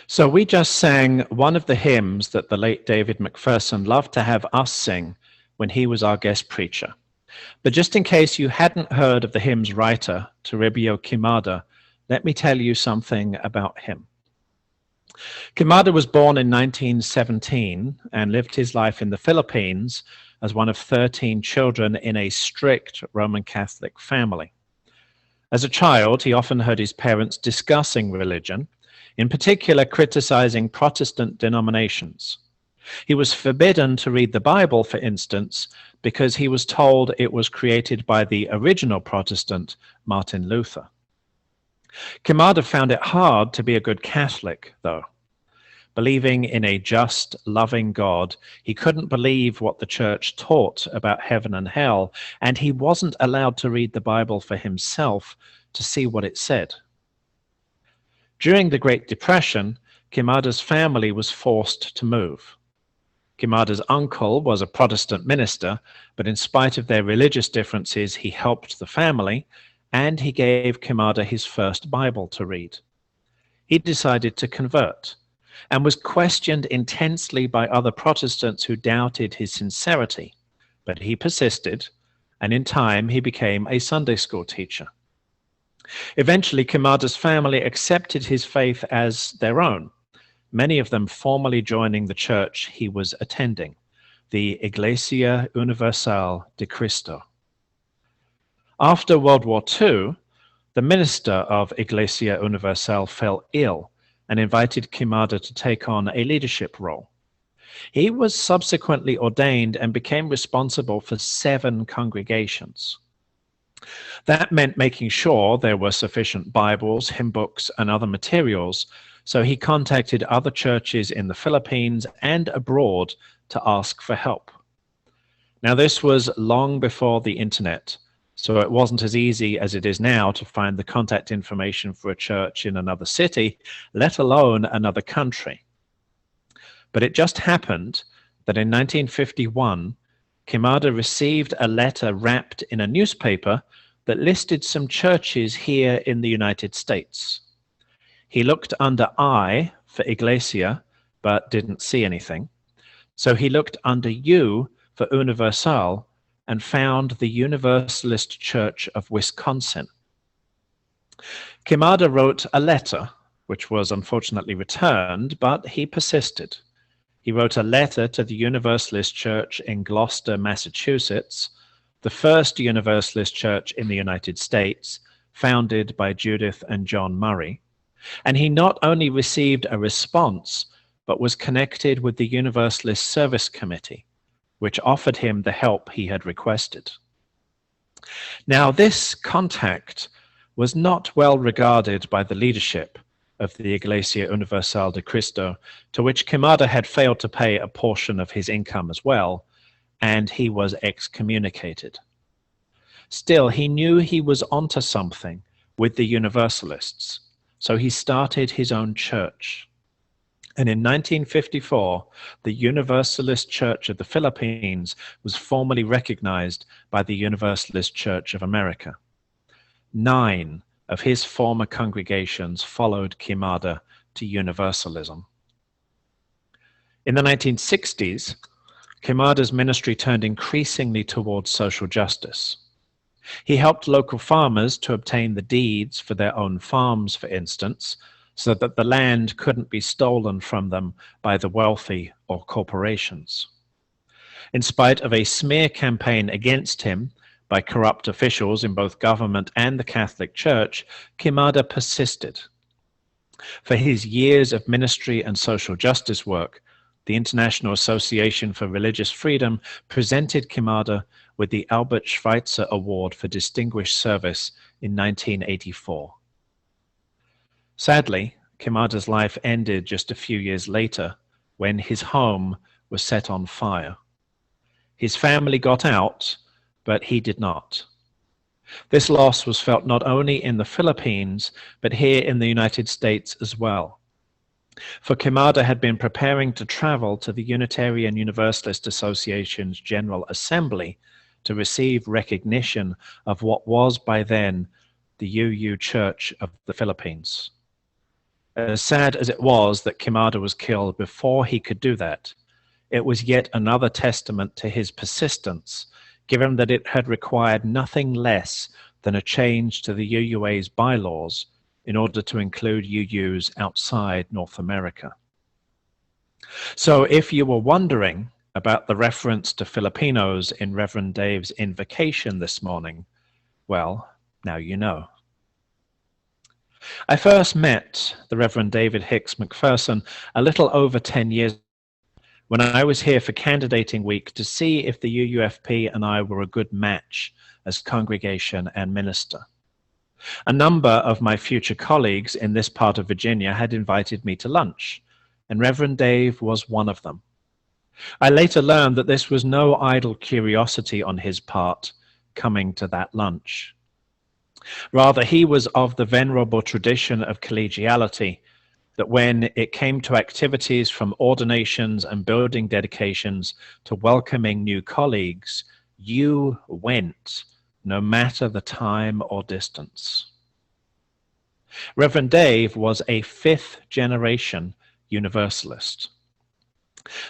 So we just sang one of the hymns that the late David MacPherson loved to have us sing when he was our guest preacher. But just in case you hadn't heard of the hymn's writer, Toribio Queimada, let me tell you something about him. Queimada was born in 1917 and lived his life in the Philippines as one of 13 children in a strict Roman Catholic family. As a child, he often heard his parents discussing religion, in particular criticizing Protestant denominations. He was forbidden to read the Bible, for instance, because he was told it was created by the original Protestant, Martin Luther. Queimada found it hard to be a good Catholic, though. Believing in a just, loving God, he couldn't believe what the church taught about heaven and hell, and he wasn't allowed to read the Bible for himself to see what it said. During the Great Depression, Queimada's family was forced to move. Queimada's uncle was a Protestant minister, but in spite of their religious differences, he helped the family, and he gave Queimada his first Bible to read. He decided to convert, and was questioned intensely by other Protestants who doubted his sincerity, but he persisted, and in time he became a Sunday school teacher. Eventually, Queimada's family accepted his faith as their own, many of them formally joining the church he was attending, the Iglesia Universal de Cristo. After World War II, the minister of Iglesia Universal fell ill and invited Queimada to take on a leadership role. He was subsequently ordained and became responsible for 7 congregations. That meant making sure there were sufficient Bibles, hymn books, and other materials, so he contacted other churches in the Philippines and abroad to ask for help. Now, this was long before the internet, so it wasn't as easy as it is now to find the contact information for a church in another city, let alone another country. But it just happened that in 1951, Queimada received a letter wrapped in a newspaper that listed some churches here in the United States. He looked under I for Iglesia, but didn't see anything. So he looked under U for Universal and found the Universalist Church of Wisconsin. Queimada wrote a letter, which was unfortunately returned, but he persisted. He wrote a letter to the Universalist Church in Gloucester, Massachusetts, the first Universalist church in the United States, founded by Judith and John Murray. And he not only received a response, but was connected with the Universalist Service Committee, which offered him the help he had requested. Now, this contact was not well regarded by the leadership of the Iglesia Universal de Cristo, to which Queimada had failed to pay a portion of his income as well, and he was excommunicated. Still, he knew he was onto something with the Universalists, so he started his own church. And in 1954, the Universalist Church of the Philippines was formally recognized by the Universalist Church of America. 9 of his former congregations followed Queimada to Universalism. In the 1960s, Queimada's ministry turned increasingly towards social justice. He helped local farmers to obtain the deeds for their own farms, for instance, so that the land couldn't be stolen from them by the wealthy or corporations. In spite of a smear campaign against him by corrupt officials in both government and the Catholic Church, Queimada persisted. For his years of ministry and social justice work, the International Association for Religious Freedom presented Queimada with the Albert Schweitzer Award for Distinguished Service in 1984. Sadly, Queimada's life ended just a few years later when his home was set on fire. His family got out, but he did not. This loss was felt not only in the Philippines, but here in the United States as well. For Queimada had been preparing to travel to the Unitarian Universalist Association's General Assembly to receive recognition of what was by then the UU Church of the Philippines. As sad as it was that Kimada was killed before he could do that, it was yet another testament to his persistence, given that it had required nothing less than a change to the UUA's bylaws in order to include UUs outside North America. So if you were wondering about the reference to Filipinos in Reverend Dave's invocation this morning, well, now you know. I first met the Reverend David Hicks MacPherson a little over 10 years when I was here for candidating week to see if the UUFP and I were a good match as congregation and minister. A number of my future colleagues in this part of Virginia had invited me to lunch, and Reverend Dave was one of them. I later learned that this was no idle curiosity on his part coming to that lunch. Rather, he was of the venerable tradition of collegiality, that when it came to activities from ordinations and building dedications to welcoming new colleagues, you went, no matter the time or distance. Reverend Dave was a fifth-generation Universalist.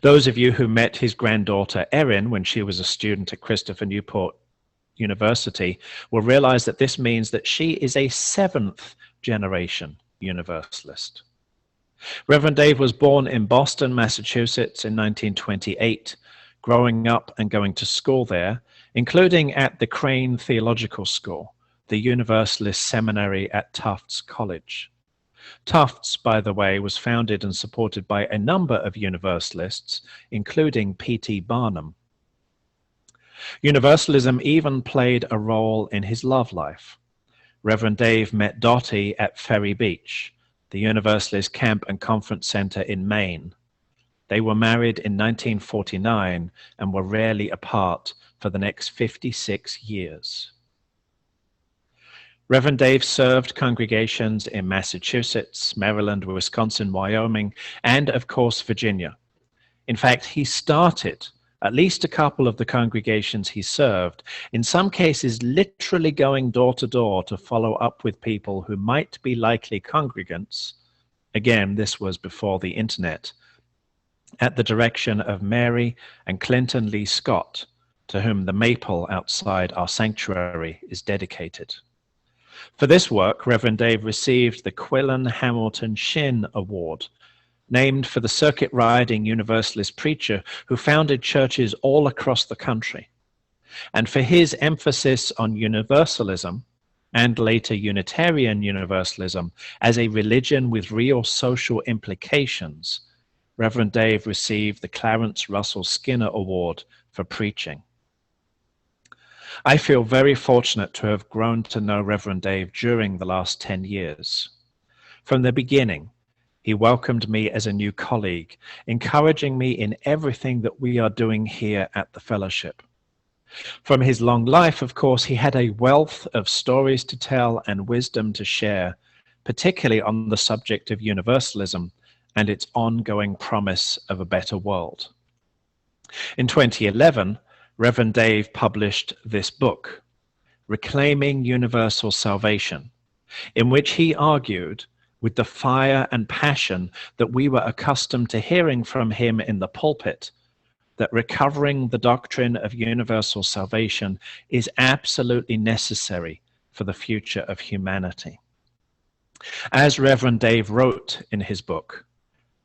Those of you who met his granddaughter Erin when she was a student at Christopher Newport University will realize that this means that she is a seventh-generation Universalist. Reverend Dave was born in Boston, Massachusetts in 1928, growing up and going to school there, including at the Crane Theological School, the Universalist seminary at Tufts College. Tufts, by the way, was founded and supported by a number of Universalists, including P.T. Barnum. Universalism even played a role in his love life. Reverend Dave met Dottie at Ferry Beach, the Universalist Camp and Conference Center in Maine. They were married in 1949 and were rarely apart for the next 56 years. Reverend Dave served congregations in Massachusetts, Maryland, Wisconsin, Wyoming, and of course, Virginia. In fact, he started at least a couple of the congregations he served, in some cases literally going door to door to follow up with people who might be likely congregants. Again, this was before the internet, at the direction of Mary and Clinton Lee Scott, to whom the maple outside our sanctuary is dedicated. For this work, Reverend Dave received the Quillen Hamilton Shin Award, named for the circuit-riding Universalist preacher who founded churches all across the country, and for his emphasis on Universalism and later Unitarian Universalism as a religion with real social implications. Reverend Dave received the Clarence Russell Skinner Award for preaching. I feel very fortunate to have grown to know Reverend Dave during the last 10 years. From the beginning, he welcomed me as a new colleague, encouraging me in everything that we are doing here at the fellowship. From his long life, of course, he had a wealth of stories to tell and wisdom to share, particularly on the subject of universalism and its ongoing promise of a better world. In 2011, Reverend Dave published this book, Reclaiming Universal Salvation, in which he argued, with the fire and passion that we were accustomed to hearing from him in the pulpit, that recovering the doctrine of universal salvation is absolutely necessary for the future of humanity. As Reverend Dave wrote in his book,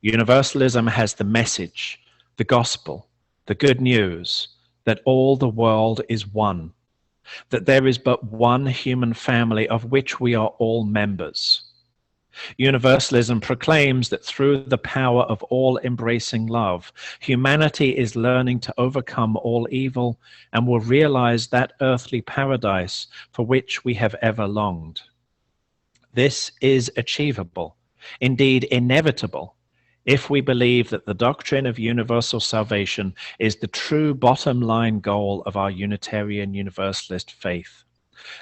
Universalism has the message, the gospel, the good news, that all the world is one, that there is but one human family of which we are all members. Universalism proclaims that through the power of all-embracing love, humanity is learning to overcome all evil and will realize that earthly paradise for which we have ever longed. This is achievable, indeed inevitable, if we believe that the doctrine of universal salvation is the true bottom line goal of our Unitarian Universalist faith.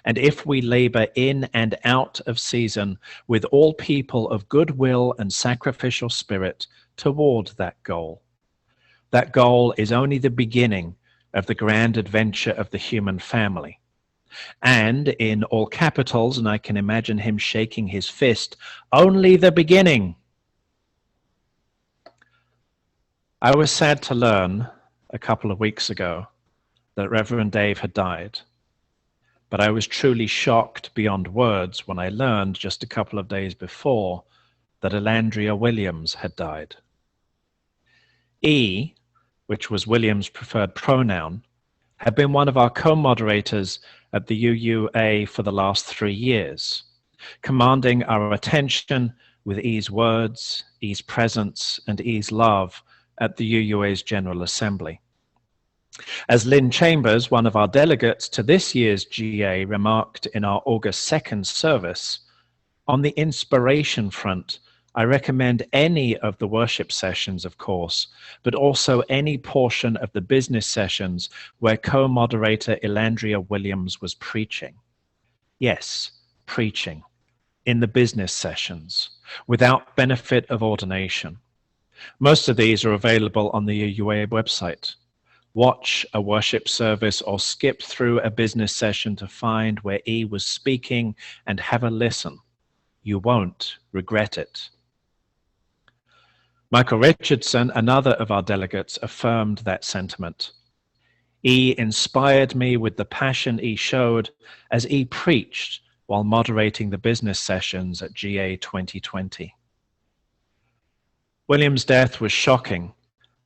And if we labor in and out of season with all people of goodwill and sacrificial spirit toward that goal. That goal is only the beginning of the grand adventure of the human family. And in all capitals, and I can imagine him shaking his fist, "Only the beginning." I was sad to learn a couple of weeks ago that Reverend Dave had died, but I was truly shocked beyond words when I learned just a couple of days before that Elandria Williams had died. E, which was Williams' preferred pronoun, had been one of our co-moderators at the UUA for the last 3 years, commanding our attention with E's words, E's presence, and E's love at the UUA's General Assembly. As Lynn Chambers, one of our delegates to this year's GA, remarked in our August 2nd service, on the inspiration front, I recommend any of the worship sessions, of course, but also any portion of the business sessions where co-moderator Elandria Williams was preaching. Yes, preaching in the business sessions, without benefit of ordination. Most of these are available on the UUA website. Watch a worship service or skip through a business session to find where E was speaking and have a listen. You won't regret it. Michael Richardson, another of our delegates, affirmed that sentiment. E inspired me with the passion E showed as E preached while moderating the business sessions at GA 2020. William's death was shocking,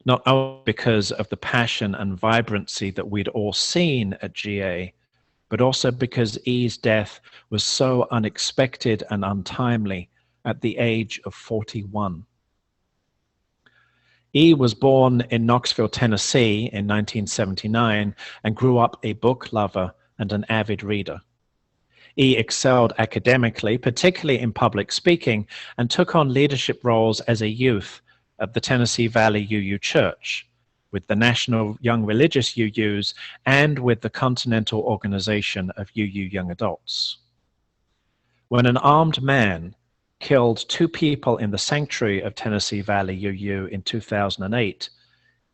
not only because of the passion and vibrancy that we'd all seen at GA, but also because E's death was so unexpected and untimely at the age of 41. E was born in Knoxville, Tennessee in 1979 and grew up a book lover and an avid reader. E excelled academically, particularly in public speaking, and took on leadership roles as a youth at the Tennessee Valley UU Church, with the National Young Religious UUs, and with the Continental Organization of UU Young Adults. When an armed man killed 2 people in the sanctuary of Tennessee Valley UU in 2008,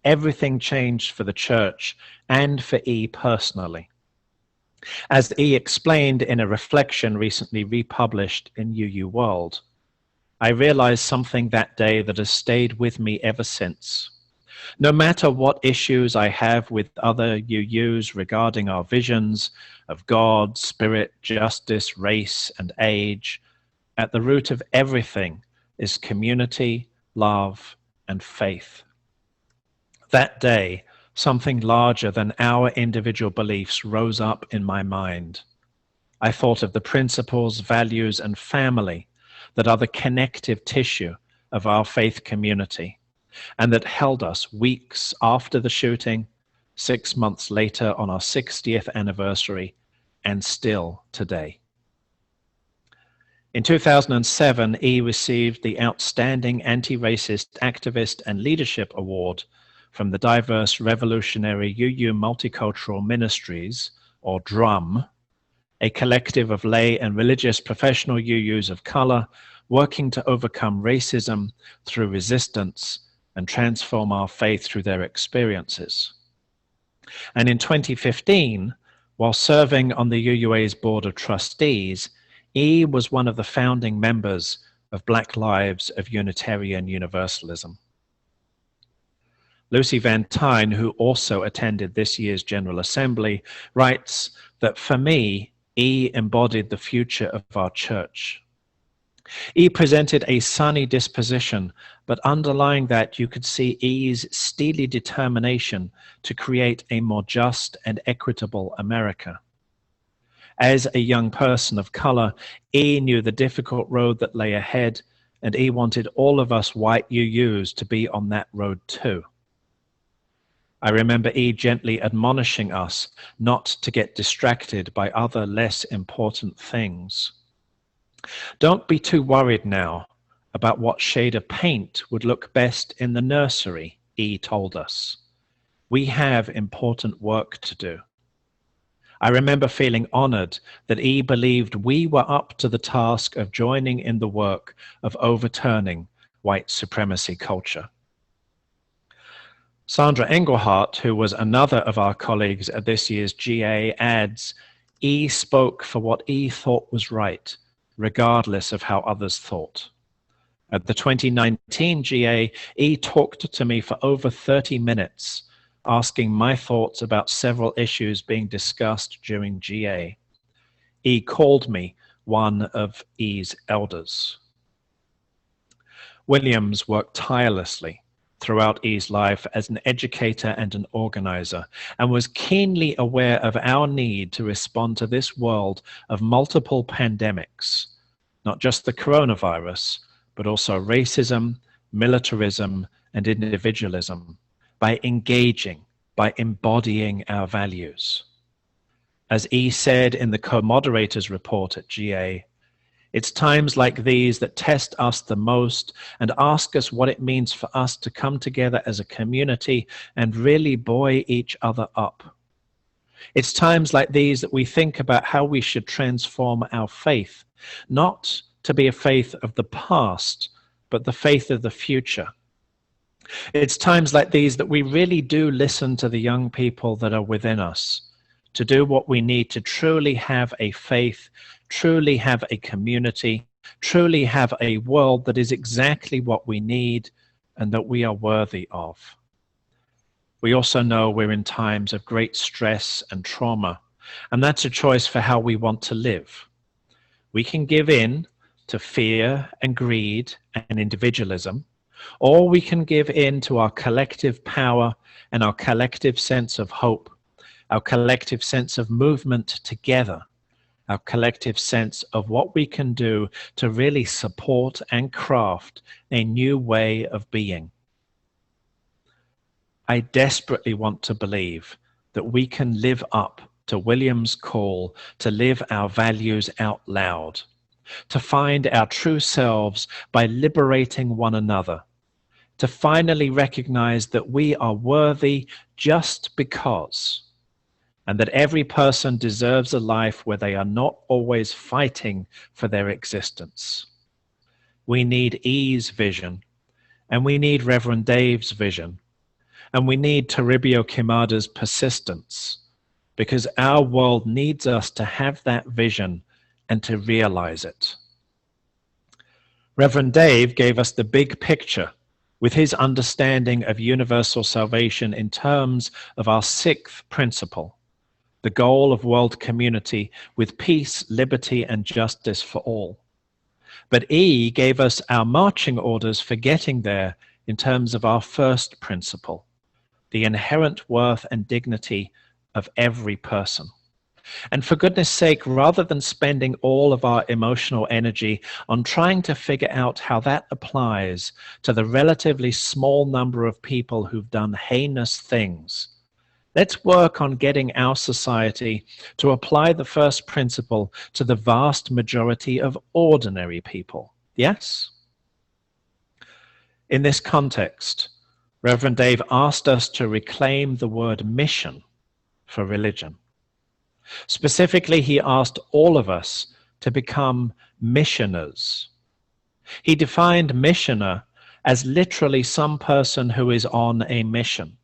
everything changed for the church and for E personally. As E explained in a reflection recently republished in UU World, I realized something that day that has stayed with me ever since. No matter what issues I have with other UUs regarding our visions of God, spirit, justice, race, and age, at the root of everything is community, love, and faith. That day, something larger than our individual beliefs rose up in my mind. I thought of the principles, values, and family that are the connective tissue of our faith community, and that held us weeks after the shooting, 6 months later on our 60th anniversary, and still today. In 2007, E received the Outstanding Anti-Racist Activist and Leadership Award from the Diverse Revolutionary UU Multicultural Ministries, or DRUM, a collective of lay and religious professional UUs of color working to overcome racism through resistance and transform our faith through their experiences. And in 2015, while serving on the UUA's Board of Trustees, E was one of the founding members of Black Lives of Unitarian Universalism. Lucy Van Tyne, who also attended this year's General Assembly, writes that for me, E embodied the future of our church. E presented a sunny disposition, but underlying that you could see E's steely determination to create a more just and equitable America. As a young person of color, E knew the difficult road that lay ahead, and E wanted all of us white UUs to be on that road too. I remember E gently admonishing us not to get distracted by other less important things. Don't be too worried now about what shade of paint would look best in the nursery, E told us. We have important work to do. I remember feeling honored that E believed we were up to the task of joining in the work of overturning white supremacy culture. Sandra Engelhardt, who was another of our colleagues at this year's GA, adds, E spoke for what E thought was right, regardless of how others thought. At the 2019 GA, E talked to me for over 30 minutes, asking my thoughts about several issues being discussed during GA. E called me one of E's elders. Williams worked tirelessly throughout E's life as an educator and an organizer, and was keenly aware of our need to respond to this world of multiple pandemics, not just the coronavirus, but also racism, militarism, and individualism, by engaging, by embodying our values. As E said in the co-moderator's report at GA, it's times like these that test us the most and ask us what it means for us to come together as a community and really buoy each other up. It's times like these that we think about how we should transform our faith, not to be a faith of the past, but the faith of the future. It's times like these that we really do listen to the young people that are within us, to do what we need to truly have a faith, truly have a community, truly have a world that is exactly what we need and that we are worthy of. We also know we're in times of great stress and trauma, and that's a choice for how we want to live. We can give in to fear and greed and individualism, or we can give in to our collective power and our collective sense of hope, our collective sense of movement together, our collective sense of what we can do to really support and craft a new way of being. I desperately want to believe that we can live up to Williams' call to live our values out loud, to find our true selves by liberating one another, to finally recognize that we are worthy just because, and that every person deserves a life where they are not always fighting for their existence. We need E's vision, and we need Reverend Dave's vision, and we need Toribio Kimada's persistence, because our world needs us to have that vision and to realize it. Reverend Dave gave us the big picture with his understanding of universal salvation in terms of our sixth principle, the goal of world community with peace, liberty, and justice for all. But E gave us our marching orders for getting there in terms of our first principle, the inherent worth and dignity of every person. And for goodness sake, rather than spending all of our emotional energy on trying to figure out how that applies to the relatively small number of people who've done heinous things, let's work on getting our society to apply the first principle to the vast majority of ordinary people. Yes? In this context, Reverend Dave asked us to reclaim the word mission for religion. Specifically, he asked all of us to become missioners. He defined missioner as literally some person who is on a mission,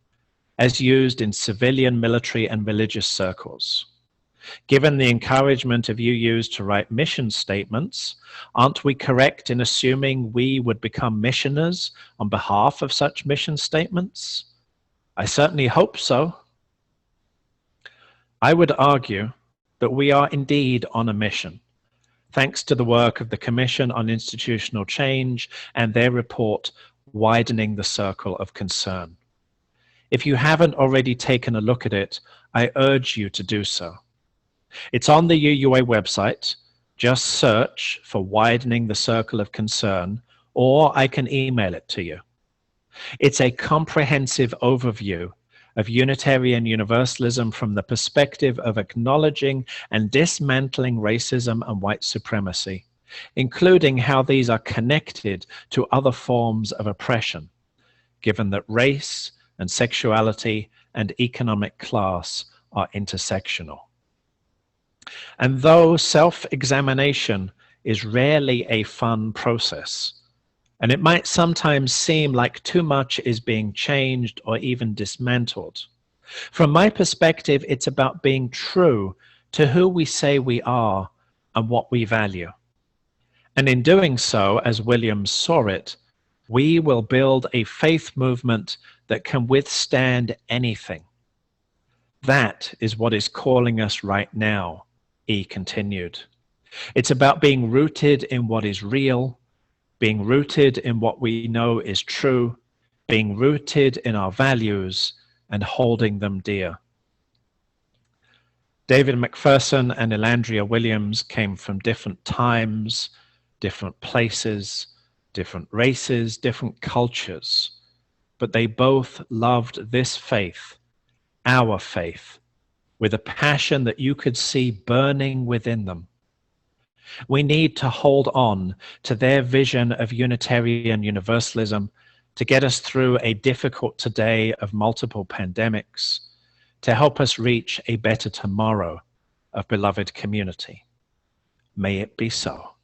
as used in civilian, military, and religious circles. Given the encouragement of UUs to write mission statements, aren't we correct in assuming we would become missioners on behalf of such mission statements? I certainly hope so. I would argue that we are indeed on a mission, thanks to the work of the Commission on Institutional Change and their report, Widening the Circle of Concern. If you haven't already taken a look at it, I urge you to do so. It's on the UUA website. Just search for Widening the Circle of Concern, or I can email it to you. It's a comprehensive overview of Unitarian Universalism from the perspective of acknowledging and dismantling racism and white supremacy, including how these are connected to other forms of oppression, given that race and sexuality and economic class are intersectional. And though self-examination is rarely a fun process, and it might sometimes seem like too much is being changed or even dismantled, from my perspective, it's about being true to who we say we are and what we value. And in doing so, as Williams saw it, we will build a faith movement that can withstand anything. That is what is calling us right now, E continued. It's about being rooted in what is real, being rooted in what we know is true, being rooted in our values and holding them dear. David MacPherson and Elandria Williams came from different times, different places, different races, different cultures, but they both loved this faith, our faith, with a passion that you could see burning within them. We need to hold on to their vision of Unitarian Universalism to get us through a difficult today of multiple pandemics, to help us reach a better tomorrow of beloved community. May it be so.